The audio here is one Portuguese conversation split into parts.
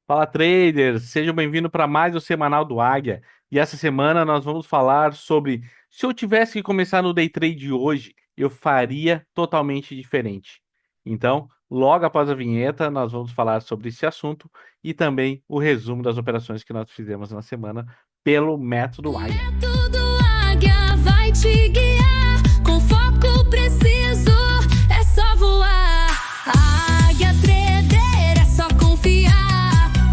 Fala traders, sejam bem-vindos para mais o Semanal do Águia. E essa semana nós vamos falar sobre se eu tivesse que começar no day trade hoje, eu faria totalmente diferente. Então, logo após a vinheta, nós vamos falar sobre esse assunto e também o resumo das operações que nós fizemos na semana pelo método O Águia. método Águia vai te guiar com foco preciso. É só voar. Águia Trader é só confiar.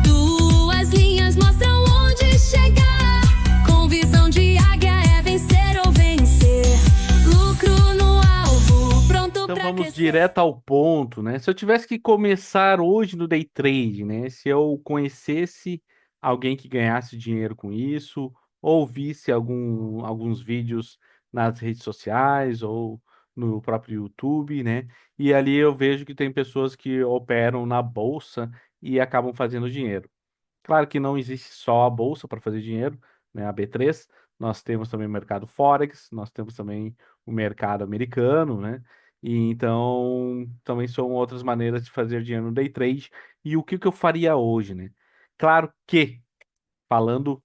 Duas linhas mostram onde chegar. Com visão de águia é vencer ou vencer. Lucro no alvo, pronto Então pra vamos crescer. direto ao ponto, né? Se eu tivesse que começar hoje no day trade, né? Se eu conhecesse alguém que ganhasse dinheiro com isso, ou visse alguns vídeos nas redes sociais ou no próprio YouTube, né? E ali eu vejo que tem pessoas que operam na bolsa e acabam fazendo dinheiro. Claro que não existe só a bolsa para fazer dinheiro, né? A B3. Nós temos também o mercado Forex, nós temos também o mercado americano, né? E então também são outras maneiras de fazer dinheiro no day trade. E o que que eu faria hoje, né? Claro que, falando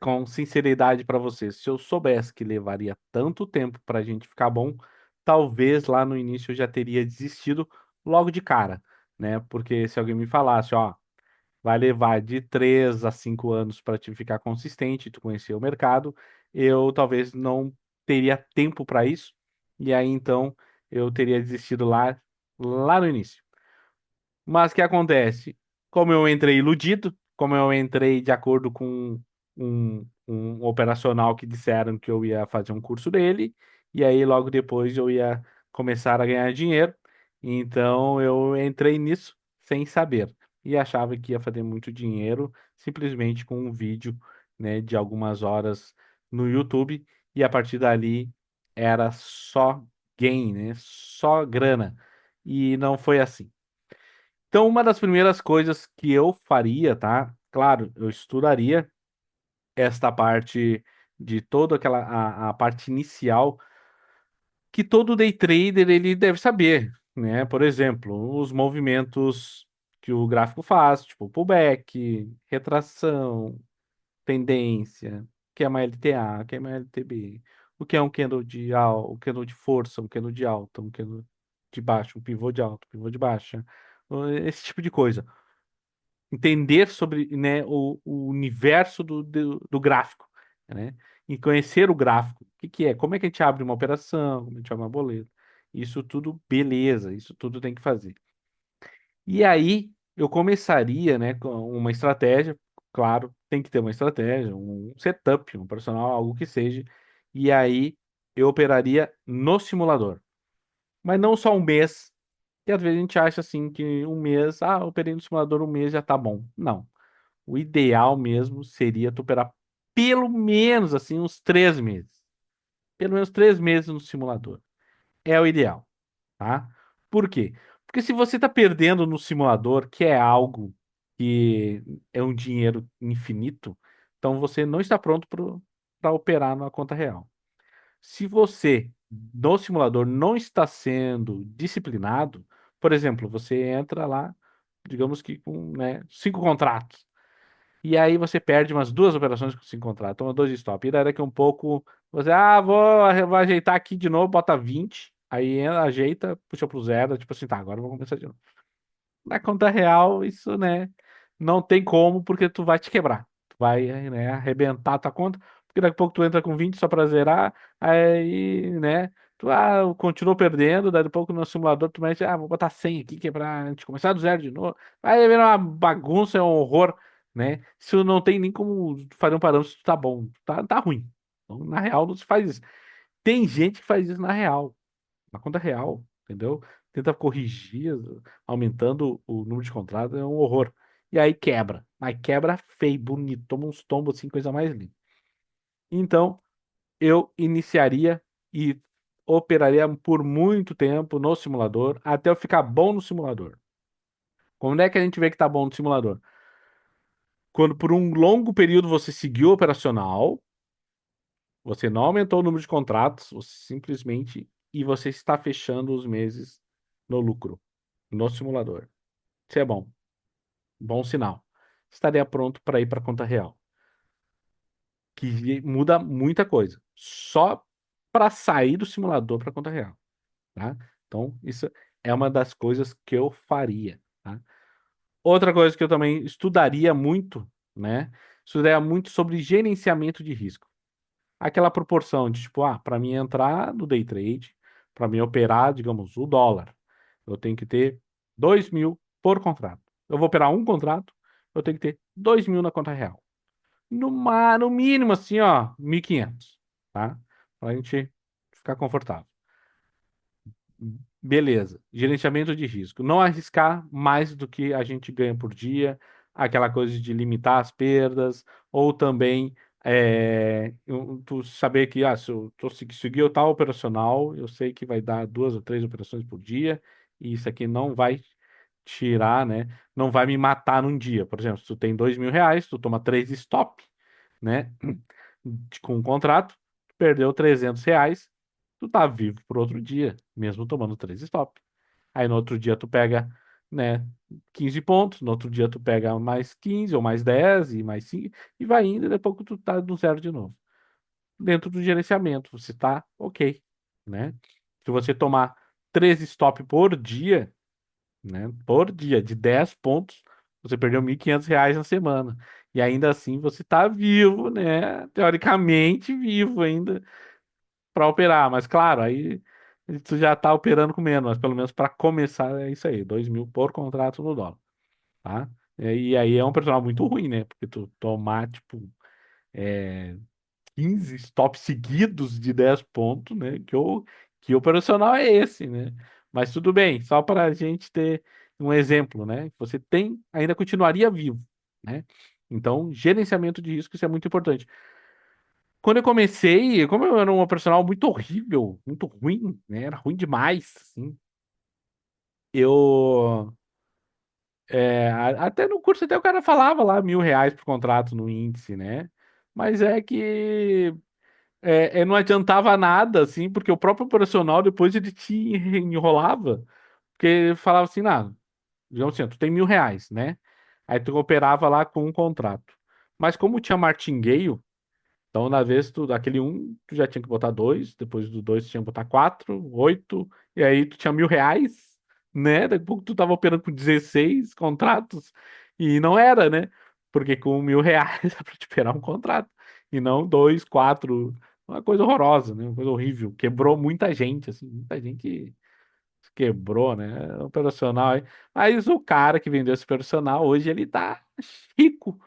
com sinceridade para você, se eu soubesse que levaria tanto tempo para a gente ficar bom, talvez lá no início eu já teria desistido logo de cara, né? Porque se alguém me falasse, ó, vai levar de 3 a 5 anos para te ficar consistente, tu conhecer o mercado, eu talvez não teria tempo para isso, e aí então eu teria desistido lá no início. Mas o que acontece? Como eu entrei iludido, como eu entrei de acordo com um operacional que disseram que eu ia fazer um curso dele, e aí logo depois eu ia começar a ganhar dinheiro. Então eu entrei nisso sem saber e achava que ia fazer muito dinheiro simplesmente com um vídeo, né, de algumas horas no YouTube, e a partir dali era só gain, né? Só grana. E não foi assim. Então, uma das primeiras coisas que eu faria, tá? Claro, eu estudaria esta parte de toda a parte inicial que todo day trader ele deve saber, né? Por exemplo, os movimentos que o gráfico faz, tipo pullback, retração, tendência, o que é uma LTA, o que é uma LTB, o que é um candle de alta, um candle de força, um candle de alta, um candle de baixa, um pivô de alta, um pivô de baixa, esse tipo de coisa entender sobre, né, o universo do gráfico, né? E conhecer o gráfico. O que que é? Como é que a gente abre uma operação? Como a gente abre uma boleta? Isso tudo, beleza, isso tudo tem que fazer. E aí eu começaria, né, com uma estratégia, claro, tem que ter uma estratégia, um setup, um personal, algo que seja. E aí eu operaria no simulador. Mas não só um mês, que às vezes a gente acha assim que um mês, eu operei no simulador um mês já tá bom. Não. O ideal mesmo seria tu operar pelo menos assim uns 3 meses. Pelo menos 3 meses no simulador. É o ideal, tá? Por quê? Porque se você está perdendo no simulador, que é algo que é um dinheiro infinito, então você não está pronto para operar na conta real. Se você, no simulador, não está sendo disciplinado, por exemplo, você entra lá, digamos que com, né, 5 contratos. E aí você perde umas 2 operações que se encontrar, toma 2 stop. E daí daqui um pouco você, vou ajeitar aqui de novo, bota 20. Aí ajeita, puxa pro zero, tipo assim, tá, agora eu vou começar de novo. Na conta real, isso, né, não tem como, porque tu vai te quebrar. Tu vai, né, arrebentar a tua conta, porque daqui a pouco tu entra com 20 só pra zerar, aí, né, tu, continua perdendo, daí a pouco no simulador tu mexe, vou botar 100 aqui, que é pra gente começar do zero de novo. Aí vira uma bagunça, é um horror, né? Isso não tem nem como fazer um parâmetro se tá bom, tá ruim. Então, na real, não se faz isso. Tem gente que faz isso na real, na conta real, entendeu? Tenta corrigir, aumentando o número de contratos, é um horror. E aí quebra. Aí quebra feio, bonito, toma uns tombos assim, coisa mais linda. Então, eu iniciaria e operaria por muito tempo no simulador, até eu ficar bom no simulador. Quando é que a gente vê que tá bom no simulador? Quando por um longo período você seguiu o operacional, você não aumentou o número de contratos, você simplesmente e você está fechando os meses no lucro, no simulador. Isso é bom, bom sinal. estaria pronto para ir para conta real, que muda muita coisa. Só para sair do simulador para conta real, tá? Então, isso é uma das coisas que eu faria, tá? Outra coisa que eu também estudaria muito, né? Estudaria muito sobre gerenciamento de risco. Aquela proporção de tipo, para mim entrar no day trade, para mim operar, digamos, o dólar, eu tenho que ter 2.000 por contrato. Eu vou operar um contrato, eu tenho que ter 2.000 na conta real. No mínimo, assim, ó, 1.500, tá? Pra gente ficar confortável. Beleza. Gerenciamento de risco. Não arriscar mais do que a gente ganha por dia, aquela coisa de limitar as perdas, ou também tu saber que se eu seguir o tal operacional, eu sei que vai dar 2 ou 3 operações por dia, e isso aqui não vai tirar, né? Não vai me matar num dia. Por exemplo, se tu tem R$ 2.000, tu toma 3 stop, né? Com um contrato, perdeu R$ 300, tu tá vivo por outro dia, mesmo tomando 3 stop. Aí no outro dia tu pega, né, 15 pontos, no outro dia tu pega mais 15 ou mais 10 e mais 5 e vai indo, e depois que tu tá no zero de novo. Dentro do gerenciamento, você tá ok, né? Se você tomar 13 stop por dia, né, por dia, de 10 pontos, você perdeu R$ 1.500 na semana. E ainda assim você tá vivo, né? Teoricamente vivo ainda para operar, mas claro, aí tu já tá operando com menos, mas pelo menos para começar é isso aí, 2.000 por contrato no dólar, tá? E aí é um personal muito ruim, né? Porque tu tomar, tipo, 15 stops seguidos de 10 pontos, né? Que operacional é esse, né? Mas tudo bem, só para a gente ter um exemplo, né? Você tem, ainda continuaria vivo, né? Então, gerenciamento de risco, isso é muito importante. Quando eu comecei, como eu era um personal muito horrível, muito ruim, né? Era ruim demais, assim. Eu. Até no curso, até o cara falava lá R$ 1.000 por contrato no índice, né? Mas é que não adiantava nada, assim, porque o próprio operacional depois ele te enrolava, porque falava assim, digamos assim, tu tem R$ 1.000, né? Aí tu operava lá com um contrato. Mas como tinha martingale, então, na vez, daquele um, tu já tinha que botar dois, depois do dois, tu tinha que botar quatro, 8, e aí tu tinha R$ 1.000, né? Daqui a pouco tu tava operando com 16 contratos, e não era, né? Porque com R$ 1.000 dá pra te operar um contrato, e não dois, quatro, uma coisa horrorosa, né? Uma coisa horrível. Quebrou muita gente, assim, muita gente quebrou, né? O personal aí. Mas o cara que vendeu esse personal, hoje ele tá rico.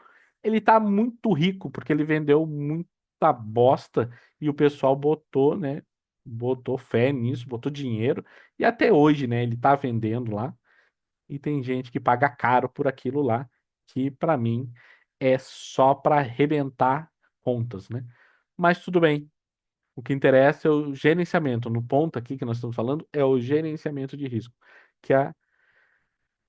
Ele tá muito rico, porque ele vendeu muita bosta e o pessoal botou, né? Botou fé nisso, botou dinheiro. E até hoje, né? Ele tá vendendo lá. E tem gente que paga caro por aquilo lá, que pra mim é só pra arrebentar contas, né? Mas tudo bem. O que interessa é o gerenciamento. No ponto aqui que nós estamos falando é o gerenciamento de risco. Que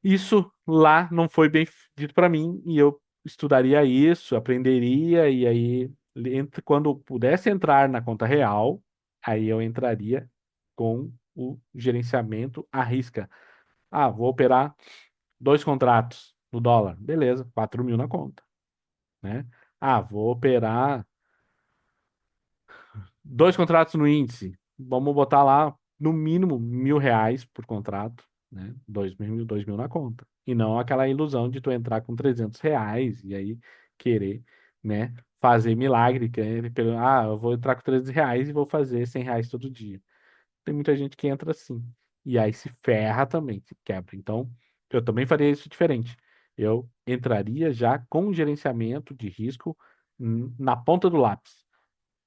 isso lá não foi bem dito para mim e eu estudaria isso, aprenderia e aí quando pudesse entrar na conta real, aí eu entraria com o gerenciamento à risca. Vou operar 2 contratos no dólar. Beleza, 4.000 na conta, né? Vou operar 2 contratos no índice. Vamos botar lá no mínimo R$ 1.000 por contrato, né? 2.000 na conta. E não aquela ilusão de tu entrar com R$ 300 e aí querer, né, fazer milagre. Eu vou entrar com R$ 300 e vou fazer R$ 100 todo dia. Tem muita gente que entra assim. E aí se ferra também, se quebra. Então, eu também faria isso diferente. Eu entraria já com gerenciamento de risco na ponta do lápis,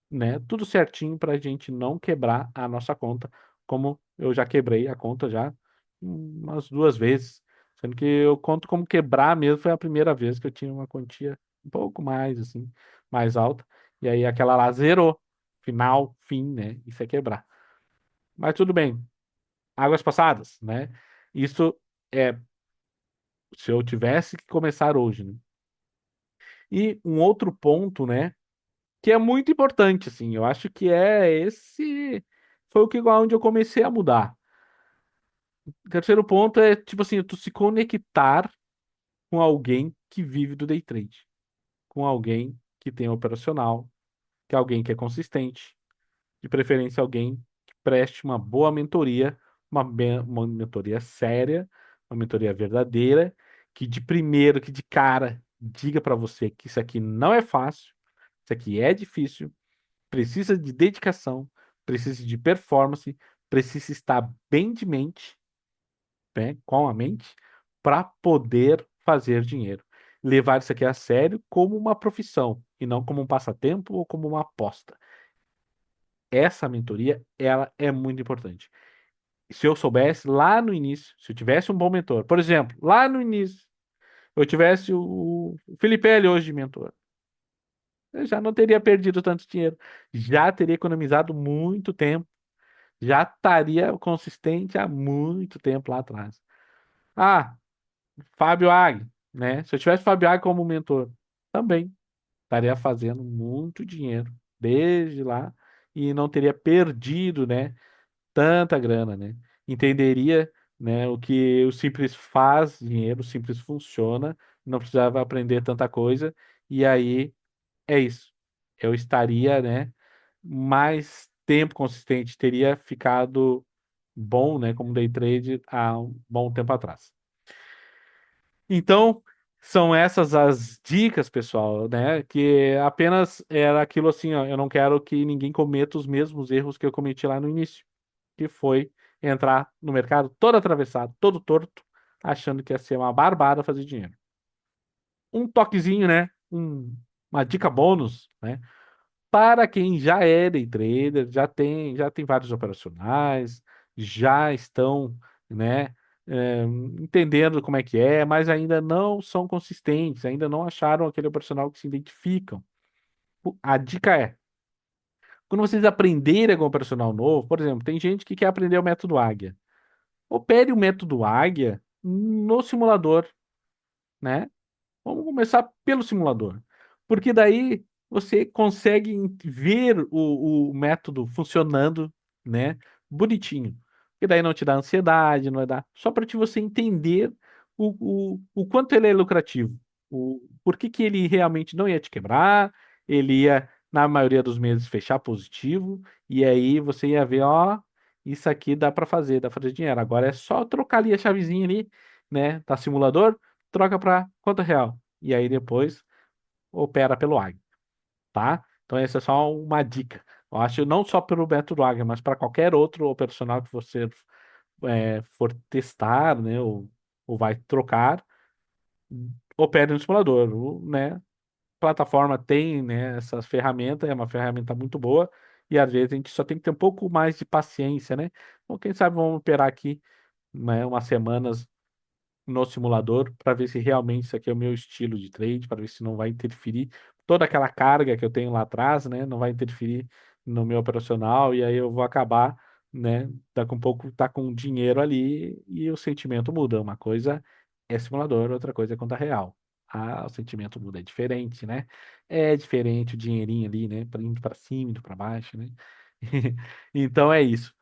né? Tudo certinho para a gente não quebrar a nossa conta, como eu já quebrei a conta já umas 2 vezes, sendo que eu conto como quebrar mesmo foi a primeira vez que eu tinha uma quantia um pouco mais assim, mais alta, e aí aquela lá zerou, final, fim, né? Isso é quebrar. Mas tudo bem, águas passadas, né? Isso é se eu tivesse que começar hoje, né? E um outro ponto, né? Que é muito importante, assim. Eu acho que foi o que onde eu comecei a mudar. O terceiro ponto é, tipo assim, tu se conectar com alguém que vive do day trade, com alguém que tem operacional, que é alguém que é consistente, de preferência alguém que preste uma boa mentoria, uma mentoria séria, uma mentoria verdadeira, que de primeiro, que de cara, diga para você que isso aqui não é fácil, isso aqui é difícil, precisa de dedicação, precisa de performance, precisa estar bem de mente, né, com a mente, para poder fazer dinheiro. Levar isso aqui a sério como uma profissão e não como um passatempo ou como uma aposta. Essa mentoria, ela é muito importante. Se eu soubesse lá no início, se eu tivesse um bom mentor, por exemplo, lá no início, eu tivesse o Felipe L hoje de mentor, eu já não teria perdido tanto dinheiro, já teria economizado muito tempo, já estaria consistente há muito tempo lá atrás. Ah, Fábio Ag, né? Se eu tivesse Fábio Ag como mentor, também estaria fazendo muito dinheiro desde lá e não teria perdido, né? Tanta grana, né? Entenderia, né, o que o Simples faz dinheiro, o Simples funciona, não precisava aprender tanta coisa, e aí é isso. Eu estaria, né, mais tempo consistente, teria ficado bom, né, como day trade há um bom tempo atrás. Então, são essas as dicas, pessoal, né? Que apenas era aquilo assim, ó, eu não quero que ninguém cometa os mesmos erros que eu cometi lá no início, que foi entrar no mercado todo atravessado, todo torto, achando que ia ser uma barbada fazer dinheiro. Um toquezinho, né? Uma dica bônus, né? Para quem já é day trader, já tem vários operacionais, já estão, né, entendendo como é que é, mas ainda não são consistentes, ainda não acharam aquele operacional que se identificam. A dica é, quando vocês aprenderem algum operacional novo, por exemplo, tem gente que quer aprender o método Águia. Opere o método Águia no simulador, né? Vamos começar pelo simulador, porque daí você consegue ver o método funcionando, né? Bonitinho. E daí não te dá ansiedade, não vai dar. Só para você entender o quanto ele é lucrativo, por que que ele realmente não ia te quebrar, ele ia, na maioria dos meses, fechar positivo, e aí você ia ver, ó, isso aqui dá para fazer dinheiro. Agora é só trocar ali a chavezinha ali, né? Tá simulador, troca para quanto é real. E aí depois opera pelo Águia, tá? Então essa é só uma dica. Eu acho não só pelo método Águia, mas para qualquer outro operacional que você for testar, né? Ou vai trocar, opere no simulador, né? Plataforma tem, né, essas ferramentas, é uma ferramenta muito boa, e às vezes a gente só tem que ter um pouco mais de paciência, né? Então, quem sabe vamos operar aqui, né, umas semanas no simulador para ver se realmente isso aqui é o meu estilo de trade, para ver se não vai interferir toda aquela carga que eu tenho lá atrás, né? Não vai interferir no meu operacional e aí eu vou acabar, né? Daqui a um pouco tá com dinheiro ali e o sentimento muda. Uma coisa é simulador, outra coisa é conta real. Ah, o sentimento muda, é diferente, né? É diferente o dinheirinho ali, né? Indo para cima, indo para baixo, né? Então é isso.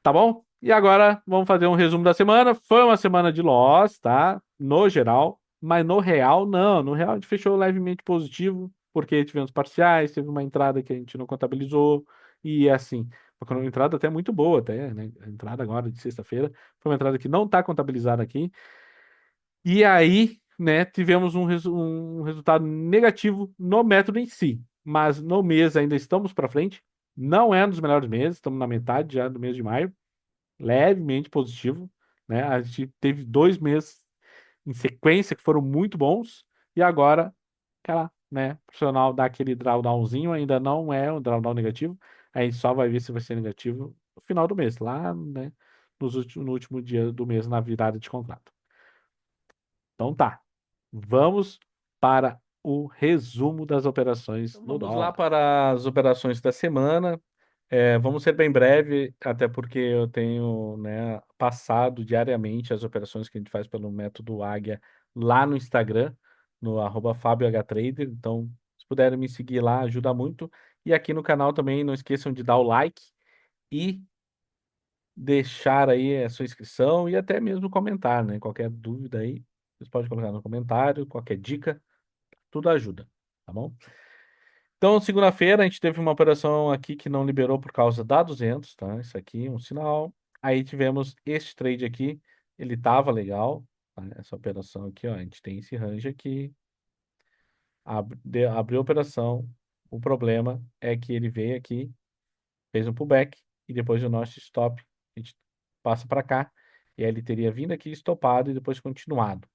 Tá bom? E agora vamos fazer um resumo da semana. Foi uma semana de loss, tá? No geral, mas no real, não. No real, a gente fechou levemente positivo, porque tivemos parciais, teve uma entrada que a gente não contabilizou, e assim, foi uma entrada até muito boa, até, né? A entrada agora de sexta-feira foi uma entrada que não está contabilizada aqui. E aí, né, tivemos um resultado negativo no método em si, mas no mês ainda estamos para frente. Não é um dos melhores meses, estamos na metade já do mês de maio, levemente positivo, né? A gente teve 2 meses em sequência que foram muito bons e agora, aquela, né, o profissional dá aquele drawdownzinho, ainda não é um drawdown negativo, a gente só vai ver se vai ser negativo no final do mês, lá, né, no último dia do mês, na virada de contrato. Então tá, vamos para o resumo das operações Então no vamos lá dólar. para as operações da semana. Vamos ser bem breve, até porque eu tenho, né, passado diariamente as operações que a gente faz pelo método Águia lá no Instagram, no @FabioHTrader. Então, se puderem me seguir lá, ajuda muito. E aqui no canal também, não esqueçam de dar o like e deixar aí a sua inscrição e até mesmo comentar, né? Qualquer dúvida aí, Vocês podem colocar no comentário, qualquer dica, tudo ajuda, tá bom? Então, segunda-feira, a gente teve uma operação aqui que não liberou por causa da 200, tá? Isso aqui, um sinal. Aí tivemos este trade aqui, ele tava legal, tá? Essa operação aqui, ó, a gente tem esse range aqui, abriu a operação. O problema é que ele veio aqui, fez um pullback e depois o nosso stop, a gente passa para cá, e aí ele teria vindo aqui estopado e depois continuado.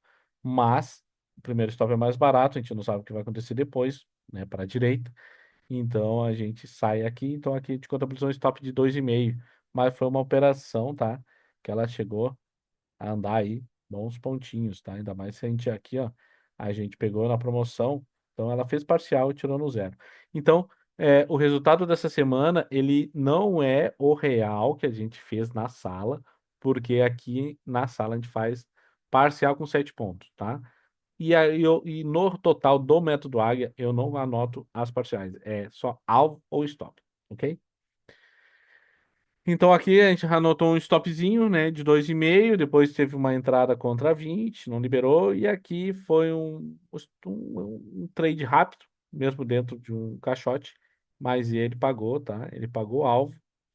Mas o primeiro stop é mais barato, a gente não sabe o que vai acontecer depois, né, para a direita. Então a gente sai aqui, então aqui a gente contabilizou um stop de 2,5, mas foi uma operação, tá? Que ela chegou a andar aí bons pontinhos, tá? Ainda mais se a gente aqui, ó, a gente pegou na promoção, então ela fez parcial e tirou no zero. Então, o resultado dessa semana, ele não é o real que a gente fez na sala, porque aqui na sala a gente faz parcial com 7 pontos, tá? E aí e no total do método Águia, eu não anoto as parciais, é só alvo ou stop, ok? Então aqui a gente anotou um stopzinho, né, de 2,5, depois teve uma entrada contra 20, não liberou, e aqui foi um trade rápido, mesmo dentro de um caixote, mas ele pagou, tá? Ele pagou o alvo,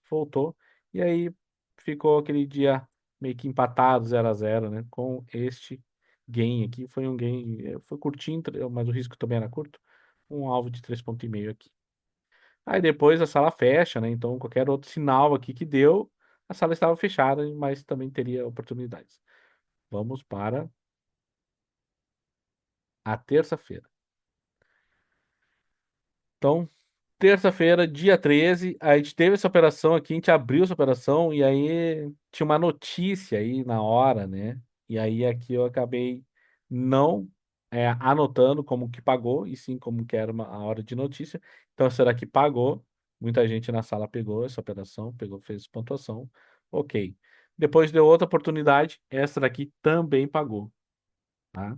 voltou, e aí ficou aquele dia meio que empatado, 0 a 0, né, com este gain aqui, foi um gain, foi curtinho, mas o risco também era curto, um alvo de 3,5 aqui. Aí depois a sala fecha, né? Então qualquer outro sinal aqui que deu, a sala estava fechada, mas também teria oportunidades. Vamos para a terça-feira. Então, terça-feira, dia 13, a gente teve essa operação aqui, a gente abriu essa operação e aí tinha uma notícia aí na hora, né? E aí aqui eu acabei não anotando como que pagou, e sim como que era a hora de notícia. Então, será que pagou? Muita gente na sala pegou essa operação, pegou, fez pontuação. Ok. Depois deu outra oportunidade, essa daqui também pagou, tá?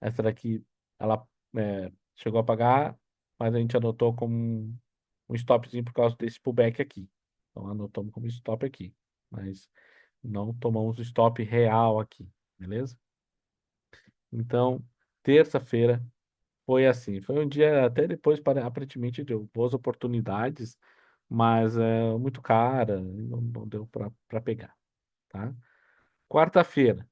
Essa daqui, ela chegou a pagar, mas a gente anotou como um stopzinho por causa desse pullback aqui. Então, anotamos como stop aqui. Mas não tomamos o stop real aqui, beleza? Então, terça-feira foi assim. Foi um dia, até depois, aparentemente, deu boas oportunidades, mas é muito cara, não deu para pegar, tá? Quarta-feira.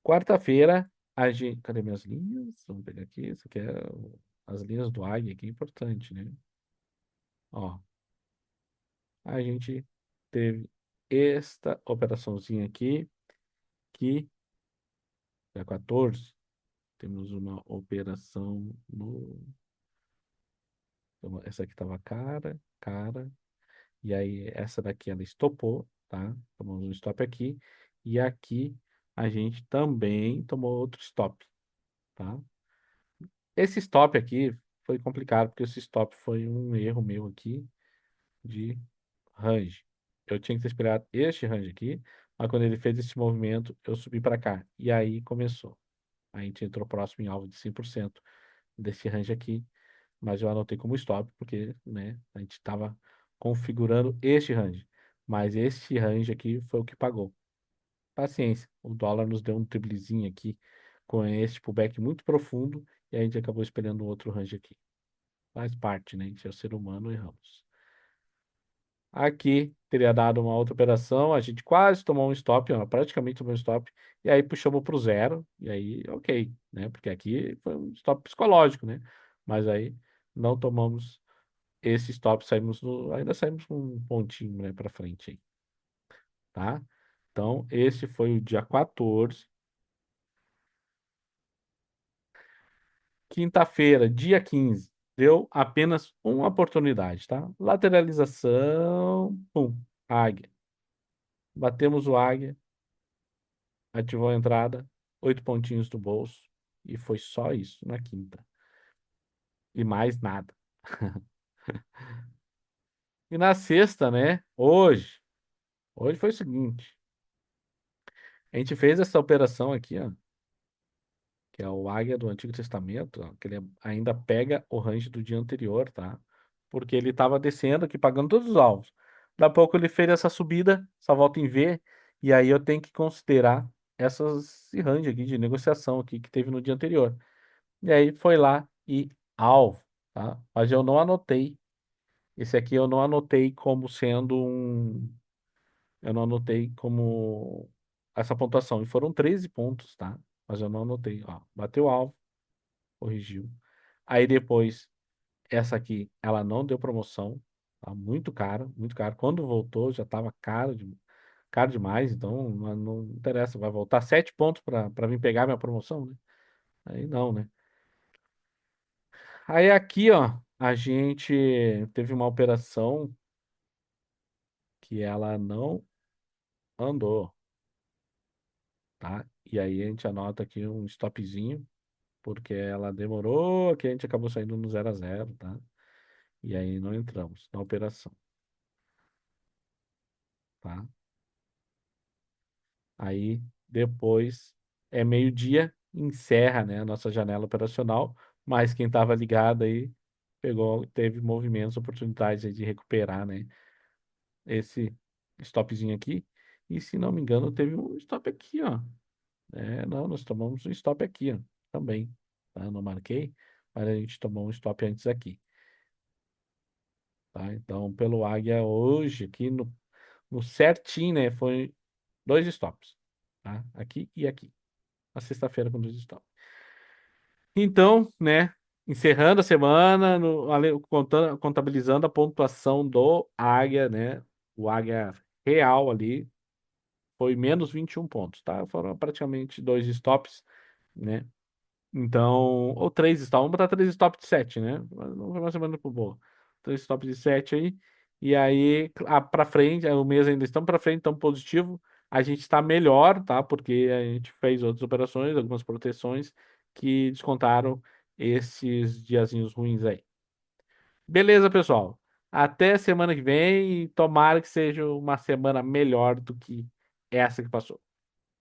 Quarta-feira, a gente. Cadê minhas linhas? Vamos pegar aqui. Isso aqui é as linhas do Águia, que é importante, né? Ó, a gente teve esta operaçãozinha aqui, que é 14. Temos uma operação no. Então, essa aqui estava cara, cara. E aí, essa daqui ela estopou, tá? Tomamos um stop aqui. E aqui a gente também tomou outro stop, tá? Esse stop aqui foi complicado, porque esse stop foi um erro meu aqui de range. Eu tinha que ter esperado este range aqui, mas quando ele fez esse movimento, eu subi para cá. E aí começou. A gente entrou próximo em alvo de 100% desse range aqui, mas eu anotei como stop, porque, né, a gente estava configurando este range. Mas este range aqui foi o que pagou. Paciência, o dólar nos deu um driblezinho aqui com este pullback muito profundo e a gente acabou esperando um outro range aqui. Faz parte, né? A gente é ser humano, erramos. Aqui teria dado uma outra operação, a gente quase tomou um stop, ó, praticamente tomou um stop, e aí puxamos para o zero, e aí, ok, né? Porque aqui foi um stop psicológico, né? Mas aí não tomamos esse stop, ainda saímos com um pontinho, né, para frente aí, tá? Então, esse foi o dia 14. Quinta-feira, dia 15, deu apenas uma oportunidade, tá? Lateralização, pum, águia. Batemos o águia, ativou a entrada, 8 pontinhos do bolso, e foi só isso na quinta. E mais nada. E na sexta, né? Hoje foi o seguinte: a gente fez essa operação aqui, ó, que é o águia do Antigo Testamento, ó, que ele ainda pega o range do dia anterior, tá? Porque ele estava descendo aqui, pagando todos os alvos. Daqui a pouco ele fez essa subida, essa volta em V, e aí eu tenho que considerar essas range aqui de negociação aqui que teve no dia anterior. E aí foi lá e alvo, tá? Mas eu não anotei. Esse aqui eu não anotei como sendo um. Eu não anotei como essa pontuação. E foram 13 pontos, tá? Mas eu não anotei. Ó, bateu o alvo, corrigiu. Aí depois, essa aqui, ela não deu promoção. Tá muito cara, muito caro. Quando voltou, já estava caro demais. Então, não interessa. Vai voltar 7 pontos para vir pegar minha promoção, né? Aí não, né? Aí aqui, ó, a gente teve uma operação que ela não andou, tá? E aí a gente anota aqui um stopzinho, porque ela demorou, que a gente acabou saindo no 0 a 0, tá? E aí não entramos na operação, tá? Aí depois é meio-dia, encerra, né, a nossa janela operacional, mas quem estava ligado aí pegou, teve movimentos, oportunidades aí de recuperar, né, esse stopzinho aqui. E se não me engano, teve um stop aqui, ó. É, não, nós tomamos um stop aqui, ó, também, tá? Não marquei, mas a gente tomou um stop antes aqui, tá? Então, pelo Águia hoje, aqui no certinho, né, foi dois stops, tá? Aqui e aqui. Na sexta-feira com dois stops. Então, né, encerrando a semana, contabilizando a pontuação do Águia, né, o Águia real ali, foi menos 21 pontos, tá? Foram praticamente dois stops, né? Então, ou três stops, vamos botar três stops de 7, né? Não foi uma semana por boa. Três stops de 7 aí. E aí, pra frente, o mês ainda estamos pra frente, tão positivo. A gente está melhor, tá? Porque a gente fez outras operações, algumas proteções que descontaram esses diazinhos ruins aí. Beleza, pessoal. Até semana que vem e tomara que seja uma semana melhor do que essa que passou.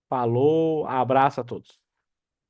Falou, abraço a todos.